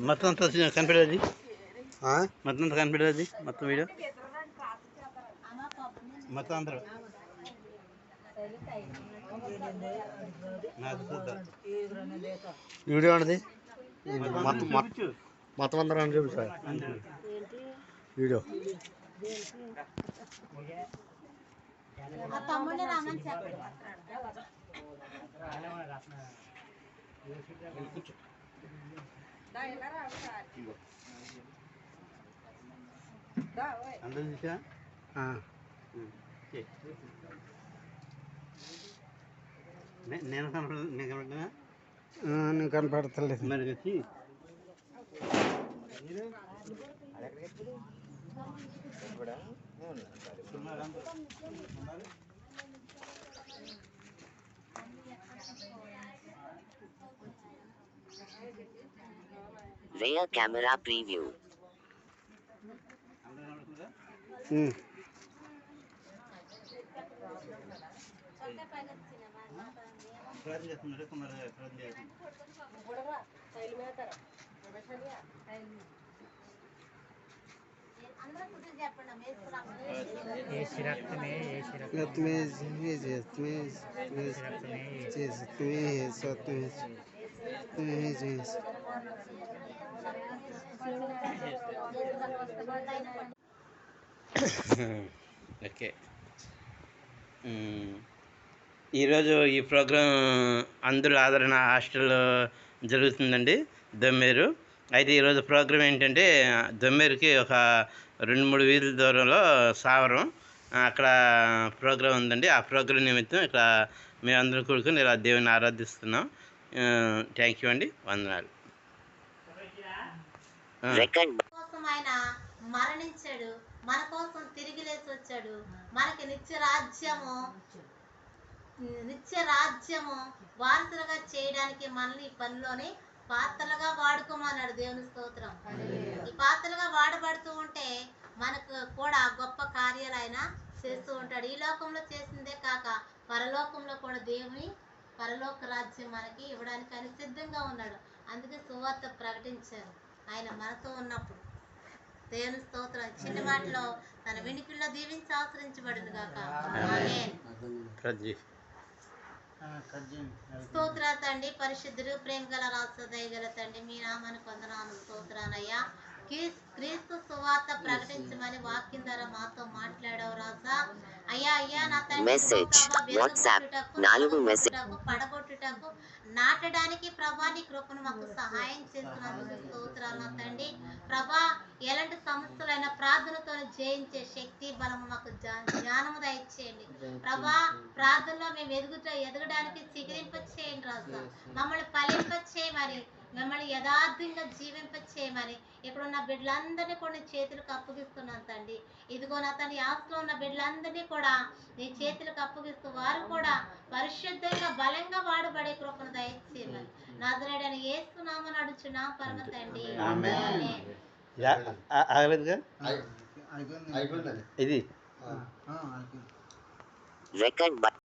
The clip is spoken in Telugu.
మొత్తం అంతా కనిపెట్టేది, మొత్తం అంతా కనిపెట్టేది, మొత్తం వీడియో మొత్తం అందరూ వీడియో అనేది మొత్తం అందరూ అని చూపించారు వీడియో. అందరూ చూసా నేను కనపడతలేదు మరి వచ్చి Rear camera preview. ఓకే, ఈరోజు ఈ ప్రోగ్రాం అందరూ ఆదరణ హాస్టల్లో జరుగుతుందండి, దొమ్మేరు. అయితే ఈరోజు ప్రోగ్రాం ఏంటంటే దొమ్మేరుకి ఒక 2-3 వీధుల దూరంలో సావరం, అక్కడ ప్రోగ్రాం ఉందండి. ఆ ప్రోగ్రాం నిమిత్తం ఇక్కడ మేమందరం కూడుకుని ఇలా దేవుని ఆరాధిస్తున్నాం. థ్యాంక్ యూ అండి, వందనాలు. మరణించాడు, మన కోసం తిరిగి లేచి వచ్చాడు. మనకి నిత్య రాజ్యము వారసులుగా చేయడానికి మనల్ని ఈ పనిలోనే పాత్రలుగా వాడుకోమన్నాడు. దేవుని స్తోత్రం. ఈ పాత్రలుగా వాడబడుతూ ఉంటే మనకు కూడా గొప్ప కార్యాలు ఆయన చేస్తూ ఉంటాడు. ఈ లోకంలో చేసిందే కాక పరలోకంలో కూడా దేవుని పరలోక రాజ్యం మనకి ఇవ్వడానికి ఆయన సిద్ధంగా ఉన్నాడు. అందుకే సువార్త ప్రకటించారు ఆయన మనతో ఉన్నప్పుడు. దేవుని స్తోత్రం. చిన్న మాటలో తన వెనుకల్లో దీవించి ఆశ్రయించబడింది కాక. స్తోత్ర తండ్రి, పరిశుద్ధుడు, ప్రేమ గల రాష్ట్ర దయగల తండ్రి, మీ నామానికి వందనాలు, స్తోత్రానయ్యా. క్రీస్తు సువార్త ప్రకటించమని వాక్యం ద్వారా మాతో మాట్లాడావు రాజా. అయ్యా నా తండ్రి, పడగొట్టుటకు నాటడానికి ప్రభా నీ కృపను మాకు సహాయం చేస్తున్నందుకు స్తోత్రాలు నా తండ్రి. ప్రభా ఎలాంటి సమస్యలైనా ప్రార్థనతో జయించే శక్తి బలము మాకు జ్ఞానము దయచేయండి ప్రభా. ప్రార్థనలో మేము ఎదగడానికి చిగురింప చేయండి రాజా. మమ్మల్ని ఫలింప చేయమని, మిమ్మల్ని యథార్థంగా జీవింప చేయమని ఇక్కడ ఉన్న బిడ్డలందరినీ కూడా నీ చేతులకు అప్పగిస్తున్నాను తండ్రి. ఇదిగో నా తండ్రి, ఆస్తిలో ఉన్న బిడ్డలందరినీ కూడా నీ చేతులకు అప్పగిస్తూ వారు కూడా పరిశుద్ధంగా బలంగా వాడబడే కృపను దయచేయమని నాజరేయుడైన యేసునామమున అడుగుచున్నాం పరమ తండ్రి. ఇది